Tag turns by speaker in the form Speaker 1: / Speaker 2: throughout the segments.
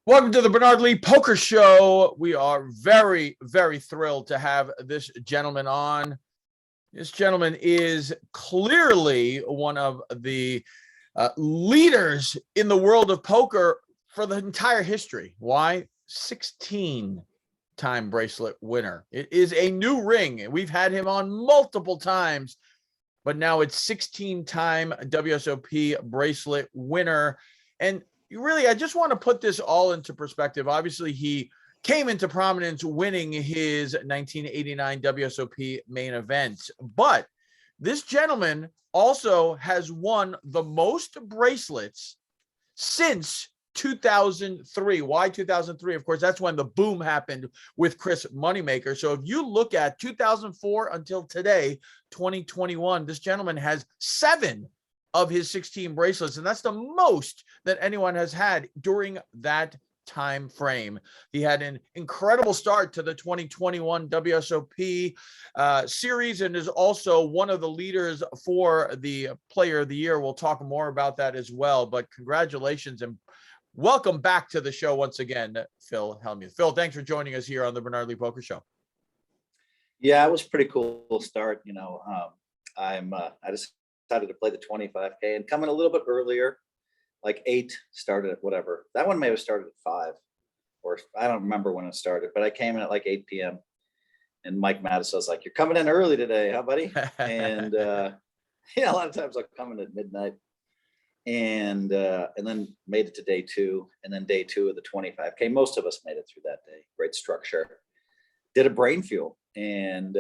Speaker 1: Welcome to the Bernard Lee Poker Show. We are very, very thrilled to have this gentleman on. This gentleman is clearly one of the leaders in the world of poker for the entire history. Why? 16-time bracelet winner. It is a new ring. We've had him on multiple times, but now it's 16-time WSOP bracelet winner. And really, I just want to put this all into perspective. Obviously, he came into prominence winning his 1989 WSOP main event. But this gentleman also has won the most bracelets since 2003. Why 2003? Of course, that's when the boom happened with Chris Moneymaker. So if you look at 2004 until today, 2021, this gentleman has 7 of his 16 bracelets, and that's the most that anyone has had during that time frame. He had an incredible start to the 2021 WSOP series and is also one of the leaders for the Player of the Year. We'll talk more about that as well, but congratulations and welcome back to the show once again, Phil Hellmuth. Phil, thanks for joining us here on the Bernard Lee Poker Show.
Speaker 2: Yeah, it was a pretty cool start. I decided to play the 25K and come in a little bit earlier, like 8, started at whatever. That one may have started at 5, or I don't remember when it started, but I came in at like 8 p.m. And Mike Madison was like, "You're coming in early today, huh, buddy?" And a lot of times I'll come in at midnight, and then made it to day 2, and then day 2 of the 25K. Most of us made it through that day. Great structure. Did a brain fuel, and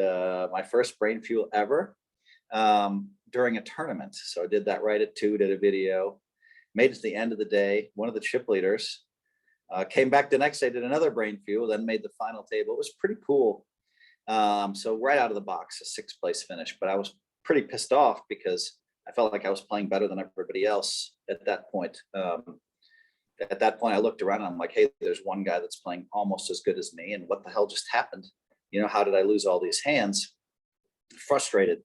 Speaker 2: my first brain fuel ever. During a tournament. So I did that right at 2, did a video, made it to the end of the day. One of the chip leaders came back the next day, did another brain fuel, then made the final table. It was pretty cool. So right out of the box, a 6th place finish, but I was pretty pissed off because I felt like I was playing better than everybody else at that point. At that point, I looked around and I'm like, hey, there's one guy that's playing almost as good as me. And what the hell just happened? How did I lose all these hands? Frustrated,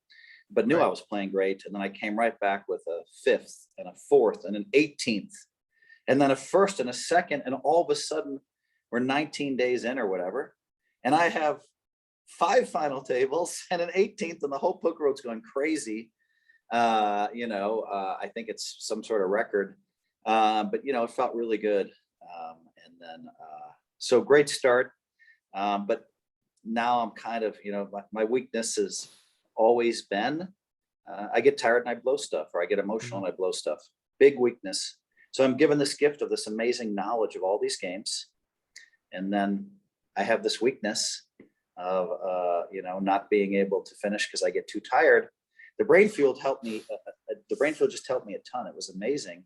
Speaker 2: but knew I was playing great. And then I came right back with a 5th and a 4th and an 18th, and then a 1st and a 2nd. And all of a sudden we're 19 days in or whatever. And I have 5 final tables and an 18th, and the whole poker world's going crazy. I think it's some sort of record. But it felt really good. And then, so great start. But now I'm kind of, my weakness is always been I get tired and I blow stuff, or I get emotional and I blow stuff. Big weakness. So I'm given this gift of this amazing knowledge of all these games, and then I have this weakness of not being able to finish because I get too tired. The brain field helped me. The brain field just helped me a ton. It was amazing,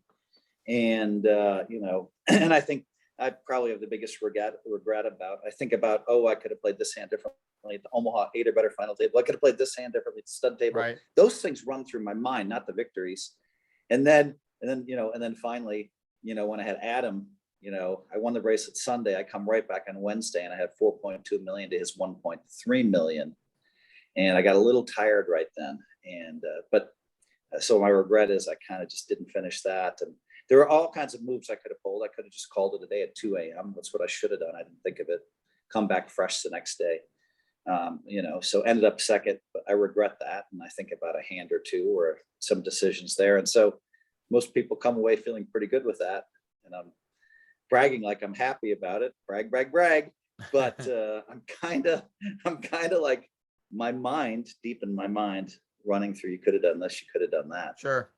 Speaker 2: and and I think I probably have the biggest regret about. I think about, I could have played this hand differently at the Omaha 8 or better final table. I could have played this hand differently at the stud table.
Speaker 1: Right.
Speaker 2: Those things run through my mind, not the victories. And then finally, when I had Adam, I won the bracelet Sunday. I come right back on Wednesday and I had 4.2 million to his 1.3 million. And I got a little tired right then. And, so my regret is I kind of just didn't finish that. And there were all kinds of moves I could have pulled. I could have just called it a day at 2 a.m. That's what I should have done. I didn't think of it. Come back fresh the next day. So ended up 2nd, but I regret that. And I think about a hand or 2 or some decisions there. And so most people come away feeling pretty good with that. And I'm bragging like I'm happy about it. Brag, brag, brag. But I'm kind of like my mind, deep in my mind, running through, you could have done this, you could have done that.
Speaker 1: Sure.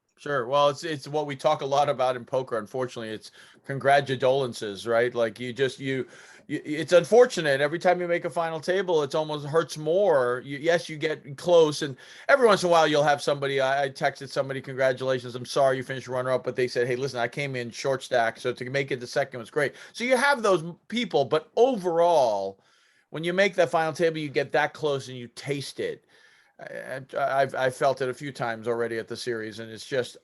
Speaker 1: Well, it's what we talk a lot about in poker. Unfortunately, it's congratulations, right? Like it's unfortunate. Every time you make a final table, it almost hurts more. Yes, you get close, and every once in a while you'll have somebody. I texted somebody, congratulations, I'm sorry you finished runner up, but they said, hey, listen, I came in short stack, so to make it to 2nd was great. So you have those people, but overall, when you make that final table, you get that close and you taste it. I've felt it a few times already at the series, and it's just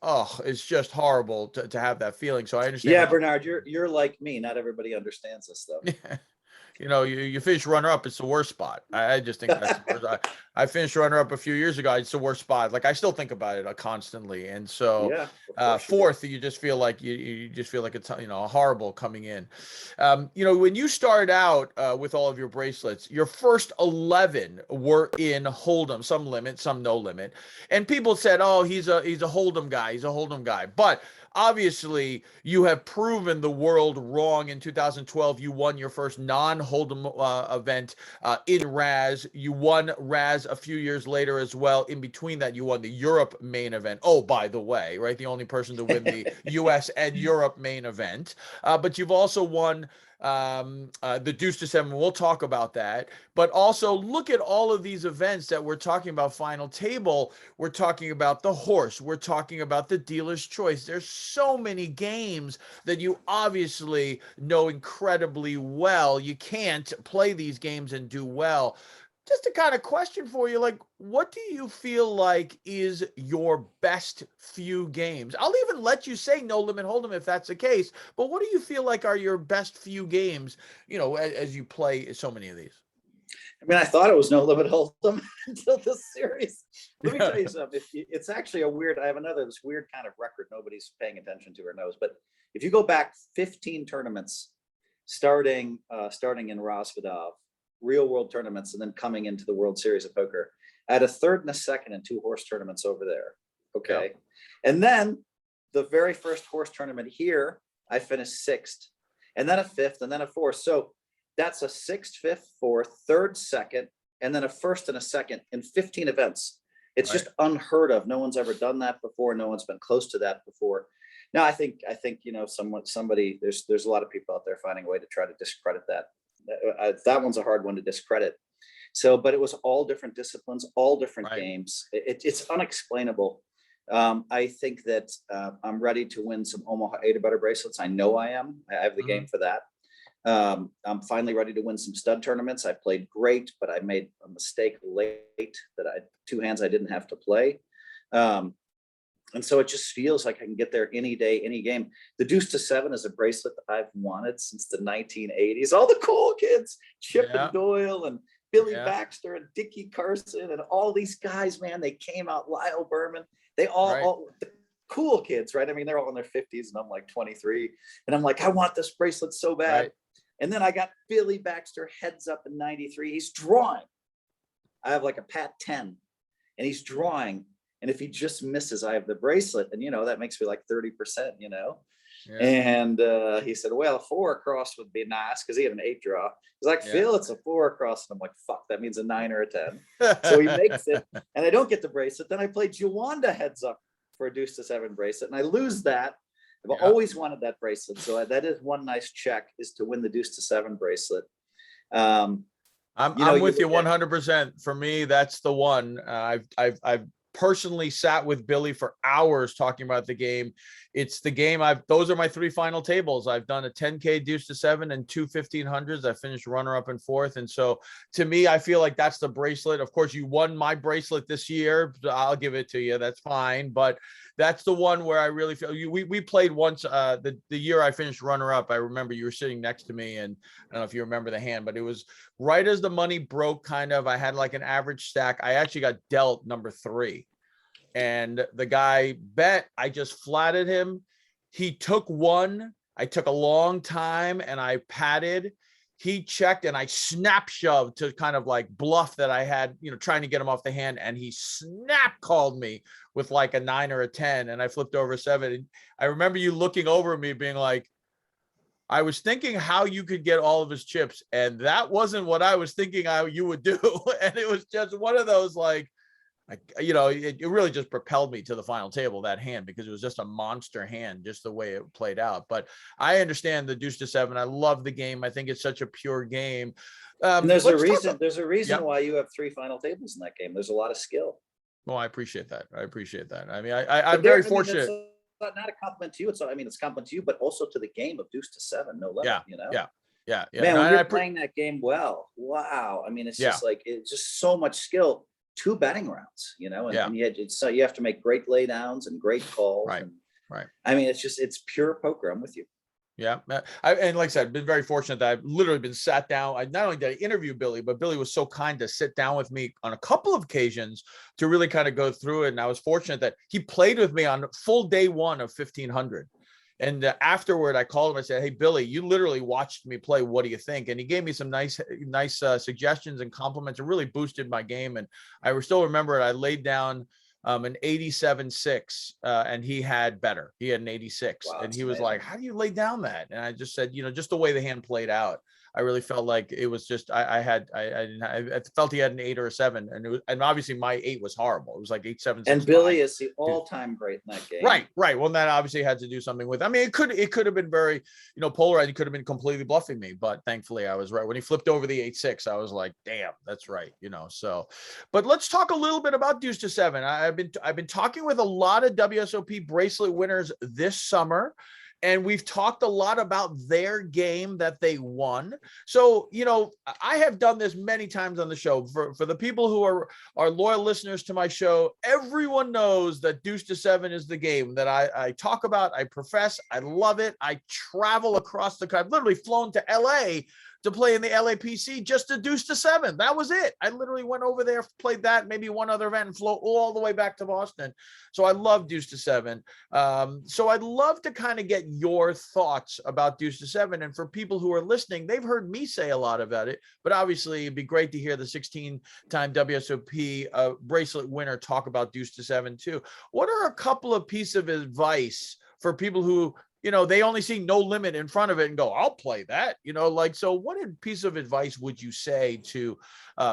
Speaker 1: horrible to have that feeling. So I understand.
Speaker 2: Yeah, Bernard, you're like me. Not everybody understands this stuff.
Speaker 1: you finish runner up, it's the worst spot. I just think that's the worst. I finished runner up a few years ago. It's the worst spot. Like I still think about it constantly. And so fourth, you just feel like you just feel like it's horrible coming in. When you started out with all of your bracelets, your first 11 were in Hold'em, some limit, some no limit, and people said, "Oh, he's a Hold'em guy. He's a Hold'em guy." But obviously, you have proven the world wrong. In 2012, you won your first non-Hold'em event in Raz. You won Raz a few years later as well. In between that, you won the Europe main event. Oh, by the way, right? The only person to win the US and Europe main event. But you've also won the Deuce to Seven. We'll talk about that. But also look at all of these events that we're talking about. Final table. We're talking about the horse. We're talking about the dealer's choice. There's so many games that you obviously know incredibly well. You can't play these games and do well. Just a kind of question for you, like, what do you feel like is your best few games? I'll even let you say No Limit Hold'em if that's the case, but what do you feel like are your best few games, as you play so many of these?
Speaker 2: I mean, I thought it was No Limit Hold'em until this series. Let me tell you something. It's actually I have this weird kind of record nobody's paying attention to or knows, but if you go back 15 tournaments, starting in Rosvedov, real world tournaments, and then coming into the World Series of Poker, I had a third and a second in 2 horse tournaments over there. Okay. Yeah. And then the very first horse tournament here, I finished 6th, and then a 5th, and then a 4th. So that's a 6th, 5th, 4th, 3rd, 2nd, and then a 1st and a 2nd in 15 events. It's just unheard of. No one's ever done that before. No one's been close to that before. Now, I think somebody, there's a lot of people out there finding a way to try to discredit that. That one's a hard one to discredit. So, but it was all different disciplines, all different games. It's unexplainable. I think that I'm ready to win some Omaha 8 or better bracelets. I know I am. I have the game for that. I'm finally ready to win some stud tournaments. I played great, but I made a mistake late that 2 hands I didn't have to play. And so it just feels like I can get there any day, any game. The Deuce to 7 is a bracelet that I've wanted since the 1980s. All the cool kids, Chip and Doyle and Billy Baxter and Dickie Carson and all these guys, man, they came out, Lyle Berman, they all the cool kids, right? I mean, they're all in their 50s and I'm like 23. And I'm like, I want this bracelet so bad. And then I got Billy Baxter heads up in 93. He's drawing. I have like a Pat 10 and he's drawing. And if he just misses, I have the bracelet. And, that makes me like 30%, And he said, well, a 4 across would be nice because he had an 8 draw. He's like, Phil, it's a 4 across. And I'm like, fuck, that means a 9 or a 10. So he makes it and I don't get the bracelet. Then I play Jawanda heads up for a Deuce to 7 bracelet. And I lose that. I've always wanted that bracelet. So that is one nice check, is to win the Deuce to 7 bracelet.
Speaker 1: I'm with you 100%. For me, that's the one. I've personally sat with Billy for hours talking about the game. It's the game those are my 3 final tables. I've done a 10K Deuce to 7 and 2 1500s. I finished runner up and 4th. And so to me, I feel like that's the bracelet. Of course, you won my bracelet this year. I'll give it to you. That's fine. But that's the one where I really feel we played once the year I finished runner up. I remember you were sitting next to me, and I don't know if you remember the hand, but it was right as the money broke, kind of. I had like an average stack. I actually got dealt number 3. And the guy bet, I just flatted him. He took 1. I took a long time and I patted. He checked and I snap shoved to kind of like bluff that I had, trying to get him off the hand. And he snap called me with like a 9 or a 10. And I flipped over a 7. And I remember you looking over at me being like, I was thinking how you could get all of his chips. And that wasn't what I was thinking you would do. And it was just one of those like, it really just propelled me to the final table, that hand, because it was just a monster hand, just the way it played out. But I understand the Deuce to 7. I love the game. I think it's such a pure game.
Speaker 2: And there's a reason why you have 3 final tables in that game. There's a lot of skill.
Speaker 1: Well, I appreciate that. I mean, I'm very fortunate.
Speaker 2: Not a compliment to you. It's a compliment to you, but also to the game of Deuce to 7. No limit.
Speaker 1: Yeah.
Speaker 2: Man, when you're playing that game well, wow. I mean, it's just like, it's just so much skill. 2 betting rounds, and you have to make great lay downs and great calls.
Speaker 1: Right.
Speaker 2: I mean, it's pure poker. I'm with you.
Speaker 1: Yeah. And like I said, I've been very fortunate that I've literally been sat down. I not only did I interview Billy, but Billy was so kind to sit down with me on a couple of occasions to really kind of go through it. And I was fortunate that he played with me on full day one of 1500. And afterward, I called him. I said, "Hey, Billy, you literally watched me play. What do you think?" And he gave me some nice suggestions and compliments. It really boosted my game. And I still remember it. I laid down an 87.6, and he had better. He had an 86.
Speaker 2: Wow,
Speaker 1: and he
Speaker 2: that's
Speaker 1: was
Speaker 2: amazing.
Speaker 1: like, "How do you lay down that?" And I just said, just the way the hand played out, I really felt like it was just, I felt he had an 8 or a 7, and obviously my 8 was horrible. It was like 8.765.
Speaker 2: And Billy is the all-time great in that game.
Speaker 1: Right. Well, that obviously had to do something with, I mean, it could have been very, polarized. He could have been completely bluffing me, but thankfully I was right. When he flipped over the 8.6, I was like, damn, that's right. So, but let's talk a little bit about deuce to 7. I've been talking with a lot of WSOP bracelet winners this summer, and we've talked a lot about their game that they won. So, I have done this many times on the show. For the people who are loyal listeners to my show, everyone knows that deuce to 7 is the game that I talk about, I profess, I love it. I travel across the country. I've literally flown to LA to play in the LAPC just to deuce to 7. That was it. I literally went over there, played that, maybe one other event, and flew all the way back to Boston. So I love deuce to 7. So I'd love to kind of get your thoughts about deuce to 7. And for people who are listening, they've heard me say a lot about it, but obviously it'd be great to hear the 16-time WSOP bracelet winner talk about deuce to 7 too. What are a couple of pieces of advice for people who, they only see no limit in front of it and go, "I'll play that," so what piece of advice would you say to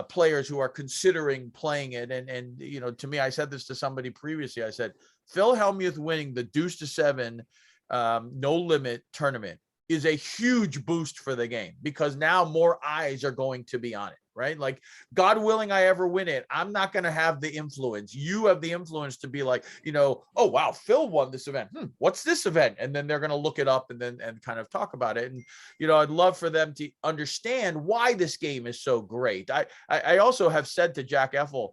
Speaker 1: players who are considering playing it? And to me, I said this to somebody previously. I said, Phil Hellmuth winning the deuce to 7 no limit tournament is a huge boost for the game, because now more eyes are going to be on it, right? Like, God willing, I ever win it, I'm not going to have the influence. You have the influence to be like, "Oh, wow, Phil won this event. What's this event?" And then they're going to look it up and kind of talk about it. And, I'd love for them to understand why this game is so great. I also have said to Jack Effel,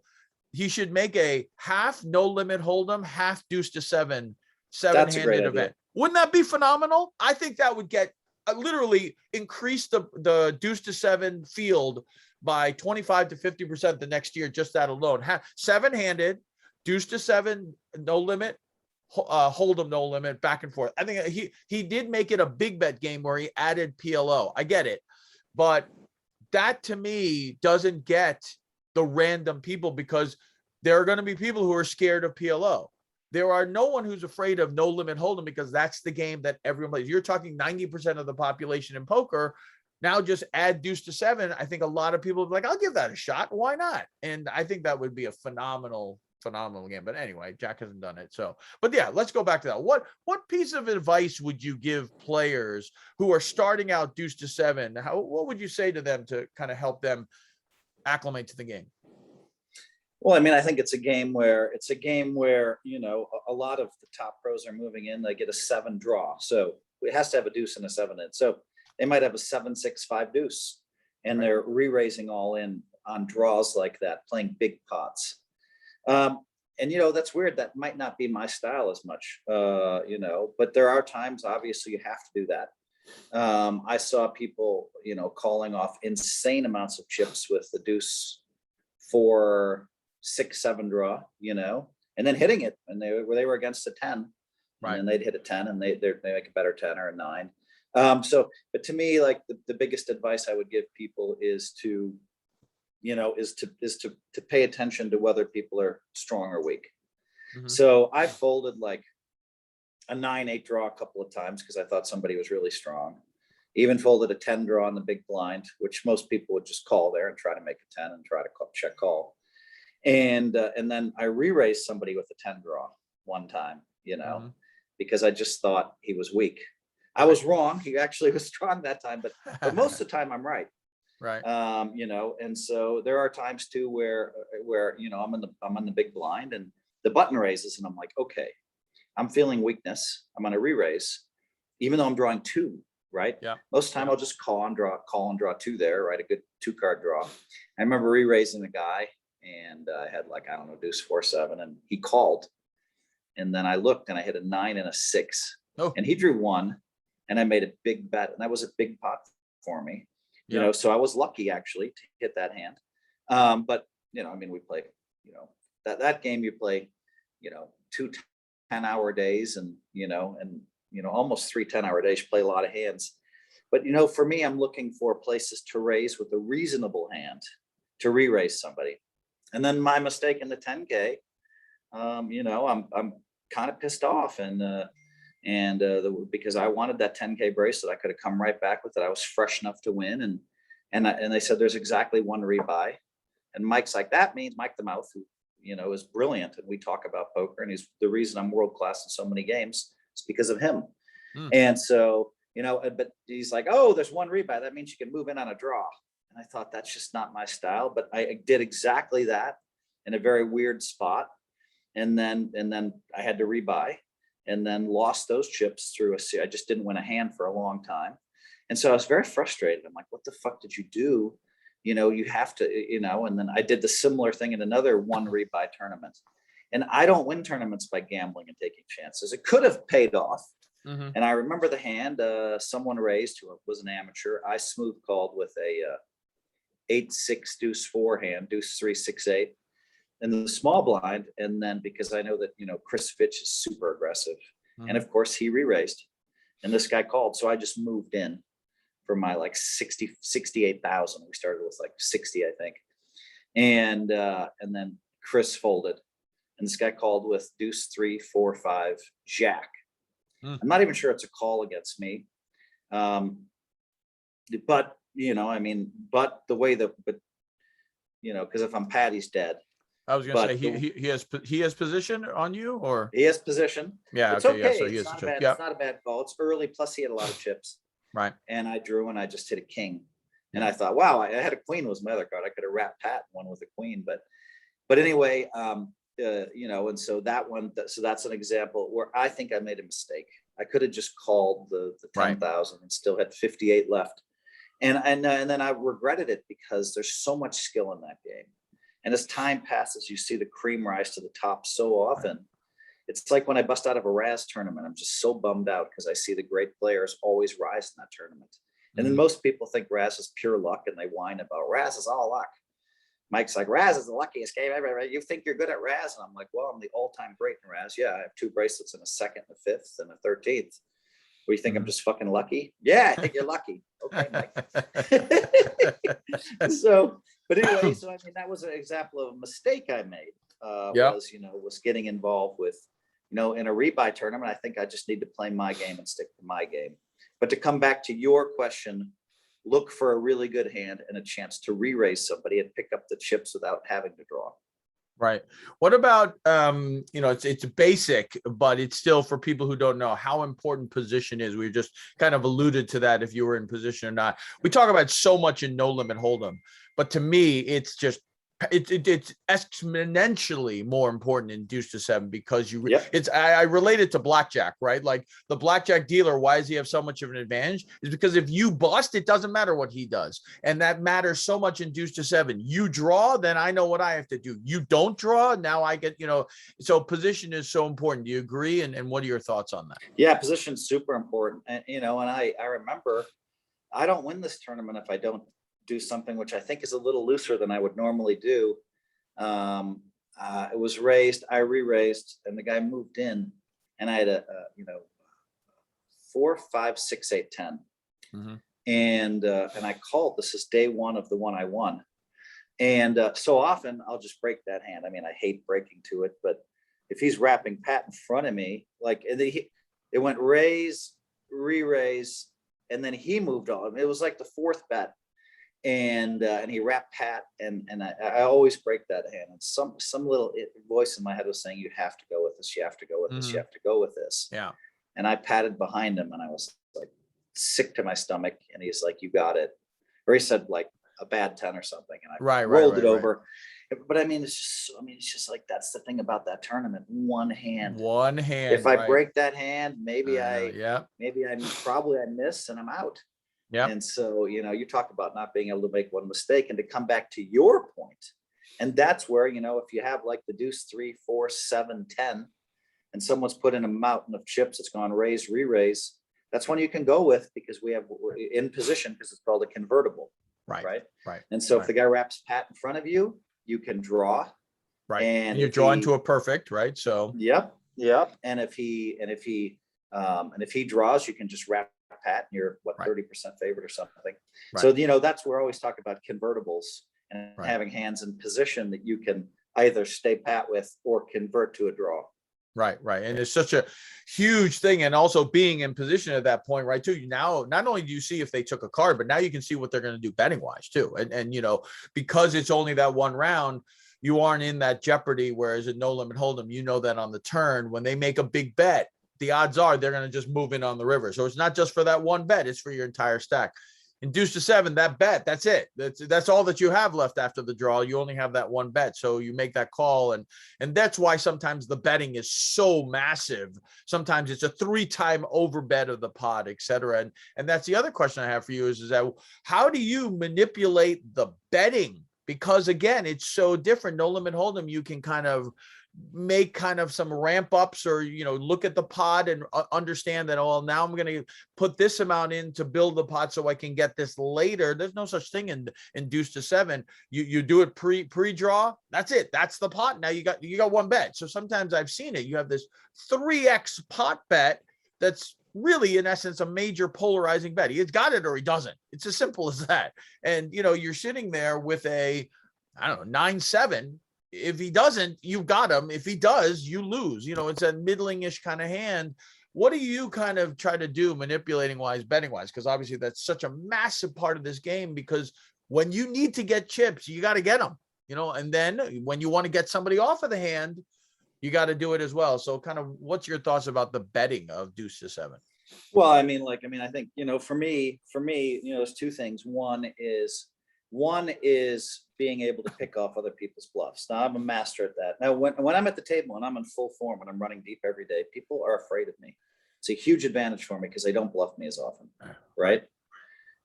Speaker 1: he should make a half no limit hold'em, half deuce to 7 seven-handed event. Wouldn't that be phenomenal? I think that would get literally increase the deuce to 7 field by 25 to 50% the next year, just that alone. Seven-handed, deuce to 7, no limit, hold'em, no limit, back and forth. I think he did make it a big bet game where he added PLO. I get it, but that to me doesn't get the random people, because there are going to be people who are scared of PLO. There are no one who's afraid of no limit hold'em, because that's the game that everyone plays. You're talking 90% of the population in poker. Now just add deuce to 7. I think a lot of people are like, "I'll give that a shot. Why not?" And I think that would be a phenomenal game. But anyway, Jack hasn't done it. So, but yeah, let's go back to that. What piece of advice would you give players who are starting out deuce to 7? What would you say to them to kind of help them acclimate to the game?
Speaker 2: Well, I mean, I think it's a game where a lot of the top pros are moving in. They get a 7 draw, so it has to have a deuce and a 7 in. So they might have a 7-6-5 deuce, and they're re-raising all in on draws like that, playing big pots. And that's weird. That might not be my style as much, but there are times, obviously, you have to do that. I saw people, calling off insane amounts of chips with the deuce 4, 6, 7 draw, and then hitting it, and they were against a 10, right? And then they'd hit a 10, and they make a better 10 or a 9. But to me, like the biggest advice I would give people is to pay attention to whether people are strong or weak. Mm-hmm. So I folded like a 9-8 draw a couple of times because I thought somebody was really strong. Even folded a 10 draw in the big blind, which most people would just call there and try to make a 10 and try to check call. And then I re-raised somebody with a 10 draw one time, mm-hmm. because I just thought he was weak. I was wrong. He actually was strong that time, but most of the time I'm right.
Speaker 1: Right.
Speaker 2: And so there are times too where I'm in the big blind and the button raises and I'm like, okay, I'm feeling weakness. I'm going to re-raise, even though I'm drawing 2. Right.
Speaker 1: Yeah.
Speaker 2: Most of the time I'll just call and draw 2 there, right? A good 2-card draw. I remember re-raising a guy and I had deuce 4, 7, and he called. And then I looked and I hit a 9 and a 6. Oh. And he drew 1. and I made a big bet, and that was a big pot for me, you
Speaker 1: Yeah.
Speaker 2: know, so I was lucky actually to hit that hand. But, you know, I mean, we play, you know, that game you play, you know, 2 10-hour days and, you know, almost 3 10-hour days, you play a lot of hands. But, you know, for me, I'm looking for places to raise with a reasonable hand to re-raise somebody. And then my mistake in the 10K, you know, I'm kind of pissed off because I wanted that 10K bracelet. I could have come right back with it. I was fresh enough to win. And they said, there's exactly one rebuy. And Mike's like, that means Mike the Mouth, who, you know, is brilliant. And we talk about poker, and he's the reason I'm world class in so many games. It's because of him. And so, you know, but he's like, oh, there's one rebuy. That means you can move in on a draw. And I thought, that's just not my style. But I did exactly that in a very weird spot. And then I had to rebuy, and then lost those chips through I just didn't win a hand for a long time. And so I was very frustrated. I'm like, what the fuck did you do? You know, you have to, you know, and then I did the similar thing in another one rebuy tournament. And I don't win tournaments by gambling and taking chances. It could have paid off. And I remember the hand someone raised who was an amateur. I smooth called with a 8-6 deuce 4 hand, deuce 3 6-8. And the small blind. And then because I know that, you know, Chris Fitch is super aggressive. And of course he re-raised, and this guy called. So I just moved in for my like 68,000. We started with like 60, I think. And then Chris folded, and this guy called with deuce 3 4 5 jack. I'm not even sure it's a call against me. But, you know, I mean, but you know, because if I'm Patty's dead.
Speaker 1: I was gonna say he has position on you, or
Speaker 2: he has position.
Speaker 1: Yeah,
Speaker 2: it's
Speaker 1: okay.
Speaker 2: okay.
Speaker 1: Yeah, so he
Speaker 2: it's
Speaker 1: has
Speaker 2: not
Speaker 1: a
Speaker 2: a
Speaker 1: check.
Speaker 2: bad. It's not a bad call. It's early. Plus, he had a lot of chips.
Speaker 1: Right.
Speaker 2: And I drew, and I just hit a king. And I thought, wow, I had a queen was my other card. I could have wrapped Pat one with a queen, but anyway, you know, and so that one. So that's an example where I think I made a mistake. I could have just called the 10,000 and still had 58 left. And then I regretted it because there's so much skill in that game. And as time passes, you see the cream rise to the top so often. It's like when I bust out of a Raz tournament, I'm just so bummed out because I see the great players always rise in that tournament. And then most people think Raz is pure luck, and they whine about Raz is all luck. Mike's like, Raz is the luckiest game ever. You think you're good at Raz? And I'm like, well, I'm the all-time great in Raz. Yeah, I have 2 bracelets in a 2nd, a 5th, and a 13th. What, you think I'm just fucking lucky? Yeah, I think you're lucky. Okay, Mike. So, but anyway, so I mean, that was an example of a mistake I made. Was getting involved with, you know, in a rebuy tournament. I think I just need to play my game and stick to my game. But to come back to your question, look for a really good hand and a chance to re-raise somebody and pick up the chips without having to draw.
Speaker 1: Right. What about, you know, it's basic, but it's still for people who don't know how important position is. We just kind of alluded to that, if you were in position or not. We talk about so much in No Limit Hold'em, but to me, it's just it's exponentially more important in deuce to 7 because I relate it to blackjack, right? Like the blackjack dealer, why does he have so much of an advantage? Is because if you bust, it doesn't matter what he does. And that matters so much in deuce to 7. You draw, then I know what I have to do. You don't draw, now I get, you know, so position is so important. Do you agree? And what are your thoughts on that?
Speaker 2: Yeah, position's super important. And, you know, and I remember I don't win this tournament if I don't do something which I think is a little looser than I would normally do. It was raised, I re-raised, and the guy moved in, and I had a 4 5 6 8 10. And I called. This is day one of the one I won. And so often I'll just break that hand. I mean, I hate breaking to it, but if he's wrapping Pat in front of me, like it went raise, re-raise, and then he moved on. It was like the 4th bet. And he wrapped Pat, and I always break that hand. And some little voice in my head was saying, you have to go with this, you have to go with this, you have to go with this.
Speaker 1: Yeah.
Speaker 2: And I patted behind him, and I was like sick to my stomach. And he's like, you got it. Or he said like a bad 10 or something. And I rolled it over. But I mean, it's just like, that's the thing about that tournament. One hand. If I break that hand, maybe I miss and I'm out.
Speaker 1: Yeah.
Speaker 2: And so, you know, you talk about not being able to make one mistake, and to come back to your point. And that's where, you know, if you have like the deuce 3 4 7 10, and someone's put in a mountain of chips, it's gone raise, re-raise, that's one you can go with because we have in position because it's called a convertible.
Speaker 1: Right.
Speaker 2: And so
Speaker 1: right.
Speaker 2: if the guy wraps Pat in front of you, you can draw.
Speaker 1: Right.
Speaker 2: And
Speaker 1: you're drawing to a perfect, right? So
Speaker 2: yep. And if he draws, you can just wrap Pat and you're 30% favorite or something. Right. So that's where I always talk about convertibles and having hands in position that you can either stay pat with or convert to a draw. Right.
Speaker 1: And it's such a huge thing. And also being in position at that point, right, too. Now, not only do you see if they took a card, but now you can see what they're going to do betting wise too. And because it's only that one round, you aren't in that jeopardy. Whereas at No Limit Hold'em, that on the turn, when they make a big bet, the odds are they're going to just move in on the river. So it's not just for that one bet, it's for your entire stack. In deuce to seven, that bet, that's it. That's all that you have left after the draw. You only have that one bet. So you make that call. And that's why sometimes the betting is so massive. Sometimes it's a 3-time over bet of the pot, et cetera. And that's the other question I have for you is that how do you manipulate the betting? Because again, it's so different. No Limit Hold'em, you can kind of make kind of some ramp ups or, look at the pot and understand that, oh, now I'm going to put this amount in to build the pot so I can get this later. There's no such thing in deuce to seven. You do it pre-draw. That's it. That's the pot. Now you got one bet. So sometimes I've seen it. You have this 3x pot bet that's really, in essence, a major polarizing bet. He's got it or he doesn't. It's as simple as that. And, you're sitting there with a, 9-7. If he doesn't, you've got him. If he does, you lose. It's a middling-ish kind of hand. What do you kind of try to do manipulating wise, betting wise? Because obviously that's such a massive part of this game, because when you need to get chips, you got to get them, and then when you want to get somebody off of the hand, you got to do it as well. So kind of what's your thoughts about the betting of deuce to seven?
Speaker 2: Well, I think, for me, there's two things. One is being able to pick off other people's bluffs. Now I'm a master at that. Now, when I'm at the table and I'm in full form, when I'm running deep every day, people are afraid of me. It's a huge advantage for me because they don't bluff me as often, right?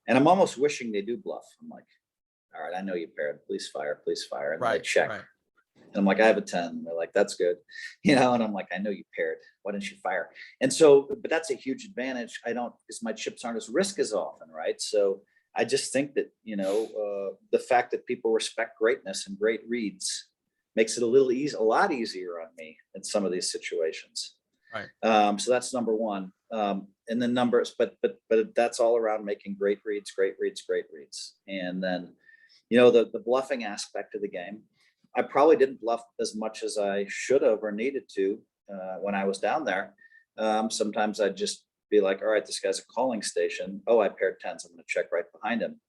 Speaker 2: And I'm almost wishing they do bluff. I'm like, all right, I know you paired. Please fire. And they check. Right. And I'm like, I have a 10. They're like, that's good. And I'm like, I know you paired. Why didn't you fire? And so, but that's a huge advantage. Because my chips aren't as risk as often, right? So I just think that, the fact that people respect greatness and great reads makes it a lot easier on me in some of these situations. Right. So that's number one. And then numbers, but that's all around making great reads. And then, the bluffing aspect of the game. I probably didn't bluff as much as I should have or needed to when I was down there. Sometimes I'd just be like, all right, this guy's a calling station. Oh, I paired 10s. I'm going to check right behind him.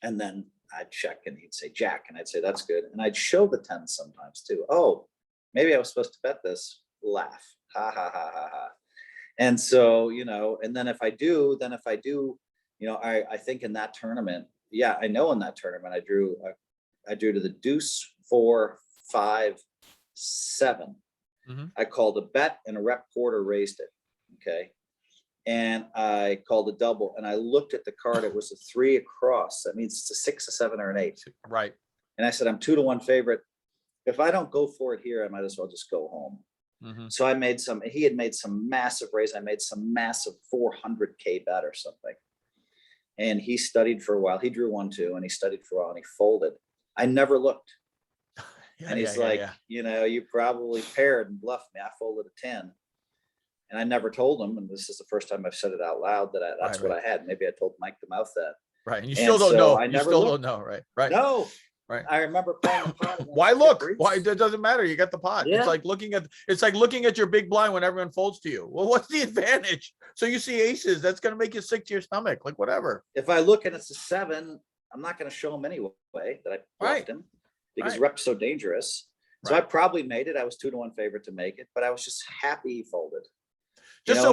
Speaker 2: And then I'd check and he'd say jack. And I'd say, that's good. And I'd show the 10s sometimes too. Oh, maybe I was supposed to bet this. Laugh. Ha, ha, ha, ha, ha. And so, and then if I do, I think in that tournament, I know in that tournament, I drew to the deuce, 4, 5, 7. Mm-hmm. I called a bet and a rep quarter raised it. Okay. And I called a double and I looked at the card. It was a 3 across. That means it's a 6, a 7, or an 8.
Speaker 1: Right.
Speaker 2: And I said, I'm 2-1 favorite. If I don't go for it here, I might as well just go home. Mm-hmm. So he had made some massive raise. I made some massive 400K bet or something. And he studied for a while. He drew 1-2 and he studied for a while and he folded. I never looked. And he's you probably paired and bluffed me. I folded a 10. And I never told him, and this is the first time I've said it out loud, that that's what I had. Maybe I told Mike the Mouth that.
Speaker 1: Right. And you still don't know. You still don't know. Right.
Speaker 2: No.
Speaker 1: Right.
Speaker 2: I remember playing the pot.
Speaker 1: Why look? Why? It doesn't matter. You got the pot. Yeah. It's like looking at your big blind when everyone folds to you. Well, what's the advantage? So you see aces. That's going to make you sick to your stomach. Like whatever.
Speaker 2: If I look and it's a 7, I'm not going to show him anyway that I bluffed him because rep's so dangerous. So I probably made it. I was 2-1 favorite to make it, but I was just happy he folded. Just so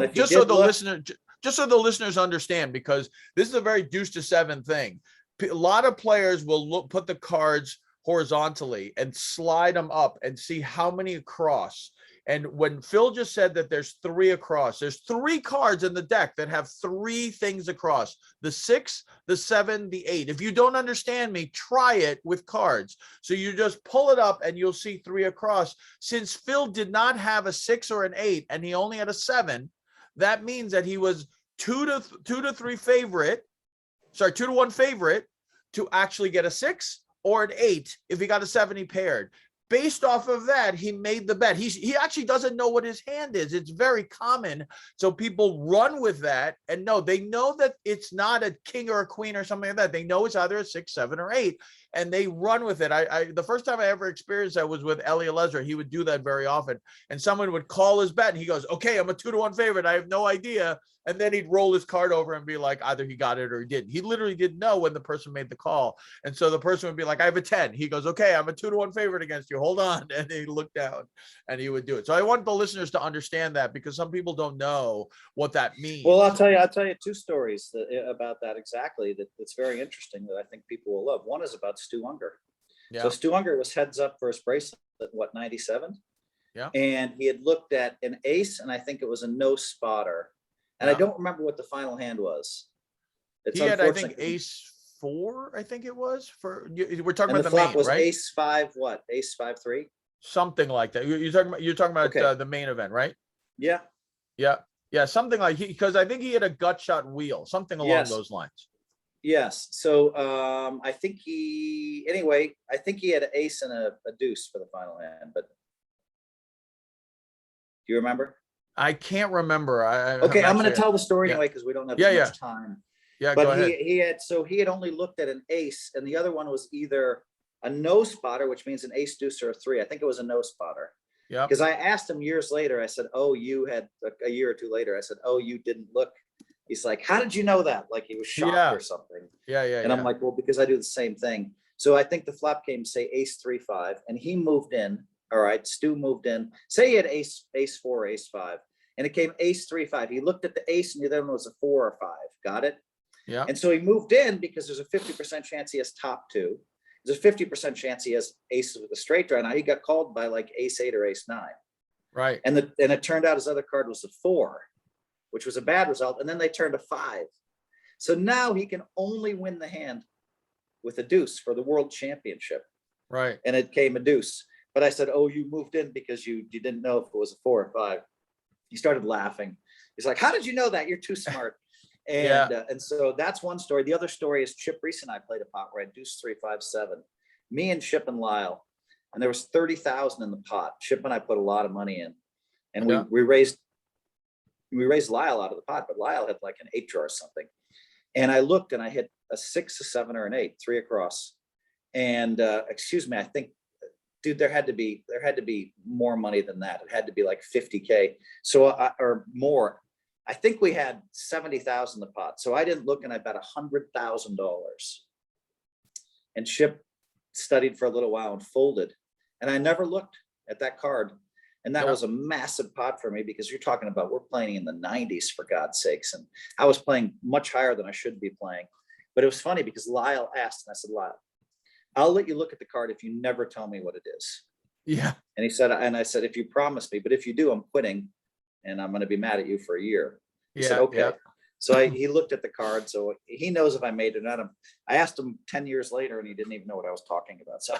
Speaker 2: the listeners understand, because this is a very deuce to 7 thing. A lot of players will put the cards horizontally and slide them up and see how many across. And when Phil just said that there's 3 across, there's 3 cards in the deck that have 3 things across: the 6, the 7, the 8. If you don't understand me, try it with cards. So you just pull it up and you'll see 3 across. Since Phil did not have a 6 or an 8 and he only had a 7,
Speaker 1: that means that he was 2-1 favorite to actually get a 6 or an 8 if he got a 7 he paired. Based off of that, he made the bet. He actually doesn't know what his hand is. It's very common. So people run with that, and they know that it's not a king or a queen or something like that. They know it's either a 6, 7, or 8, and they run with it. The first time I ever experienced that was with Elliot Lesser. He would do that very often, and someone would call his bet, and he goes, "Okay, I'm a 2-1 favorite. I have no idea." And then he'd roll his card over and be like, either he got it or he didn't. He literally didn't know when the person made the call. And so the person would be like, "I have a 10. He goes, "Okay, I'm a 2-1 favorite against you. Hold on." And he looked down and he would do it. So I want the listeners to understand that, because some people don't know what that means.
Speaker 2: Well, I'll tell you 2 stories about that exactly. That's very interesting that I think people will love. One is about Stu Unger.
Speaker 1: Yeah.
Speaker 2: So Stu Unger was heads up for his bracelet, 97?
Speaker 1: Yeah.
Speaker 2: And he had looked at an ace, and I think it was a no spotter. And I don't remember what the final hand was.
Speaker 1: He had, I think, ace 4, I think it was. We're talking about the
Speaker 2: flop
Speaker 1: main,
Speaker 2: was
Speaker 1: right?
Speaker 2: ace 5, what? Ace 5-3?
Speaker 1: Something like that. You're talking about
Speaker 2: Okay.
Speaker 1: The main event, right?
Speaker 2: Yeah.
Speaker 1: Yeah, something like because I think he had a gut shot wheel, something along those lines.
Speaker 2: Yes. So I think he had an ace and a deuce for the final hand, but do you remember?
Speaker 1: I can't remember. I'm
Speaker 2: going to tell the story anyway, because we don't have much time.
Speaker 1: Yeah,
Speaker 2: but
Speaker 1: go ahead.
Speaker 2: he had only looked at an ace, and the other one was either a no spotter, which means an ace, deuce, or a 3. I think it was a no spotter.
Speaker 1: Yeah.
Speaker 2: Because I asked him years later, I said, "Oh, you had a year or 2 later." I said, "Oh, you didn't look." He's like, "How did you know that?" Like he was shocked or something.
Speaker 1: Yeah.
Speaker 2: And I'm like, "Well, because I do the same thing." So I think the flop came, say, ace 3-5, and he moved in. All right, Stu moved in. Say he had ace 4, ace 5, and it came ace 3-5. He looked at the ace, and the other one was a 4 or 5. Got it?
Speaker 1: Yeah.
Speaker 2: And so he moved in because there's a 50% chance he has top 2. There's a 50% chance he has aces with a straight draw. Now he got called by like ace 8 or ace 9.
Speaker 1: Right.
Speaker 2: And it turned out his other card was a 4, which was a bad result. And then they turned a 5. So now he can only win the hand with a deuce for the world championship.
Speaker 1: Right.
Speaker 2: And it came a deuce. But I said, "Oh, you moved in because you didn't know if it was a 4 or 5. He started laughing. He's like, "How did you know that? You're too smart." And so that's one story. The other story is Chip Reese and I played a pot where I had deuce 3, 5, 7. Me and Chip and Lyle, and there was 30,000 in the pot. Chip and I put a lot of money in, and we raised Lyle out of the pot, but Lyle had like an 8 draw or something. And I looked and I hit a 6, a 7, or an 8, 3 across. And excuse me, I think, dude, there had to be more money than that. It had to be like 50K, or more. I think we had 70,000 in the pot. So I didn't look, and I bet $100,000. And Chip studied for a little while and folded. And I never looked at that card. And that was a massive pot for me, because you're talking about, we're playing in the 90s, for God's sakes. And I was playing much higher than I should be playing. But it was funny because Lyle asked, and I said, "Lyle, I'll let you look at the card if you never tell me what it is."
Speaker 1: Yeah.
Speaker 2: And he said, and I said, "If you promise me, but if you do, I'm quitting, and I'm going to be mad at you for a year." He said, "Okay." Yeah. So he looked at the card, so he knows if I made it or not. I asked him 10 years later, and he didn't even know what I was talking about. So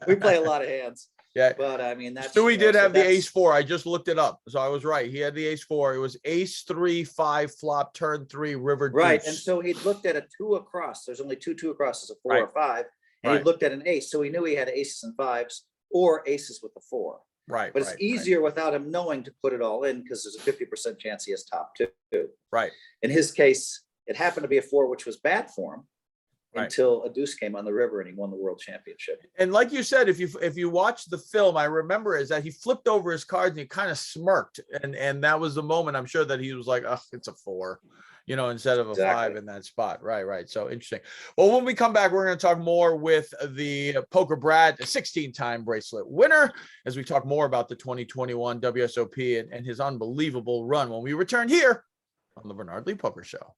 Speaker 2: we play a lot of hands.
Speaker 1: Yeah.
Speaker 2: But I mean, that's
Speaker 1: Stewie did have the ace 4. I just looked it up, so I was right. He had the ace 4. It was ace 3, 5 flop, turn 3, river deuce.
Speaker 2: Right. And so he looked at a 2 across. There's only 2 across, a 4 or 5. And he looked at an ace. So he knew he had aces and 5s or aces with a 4.
Speaker 1: Right.
Speaker 2: But it's easier without him knowing to put it all in, because there's a 50% chance he has top 2.
Speaker 1: Right.
Speaker 2: In his case, it happened to be a 4, which was bad for him. Until a deuce came on the river and he won the world championship.
Speaker 1: And like you said, if you watch the film, I remember is that he flipped over his cards and he kind of smirked, and that was the moment, I'm sure, that he was like, "Oh, it's a 4, instead of a 5 in that spot." Right. So interesting. Well, when we come back, we're going to talk more with the Poker Brad, 16-time bracelet winner, as we talk more about the 2021 WSOP and his unbelievable run when we return here on the Bernard Lee Poker Show.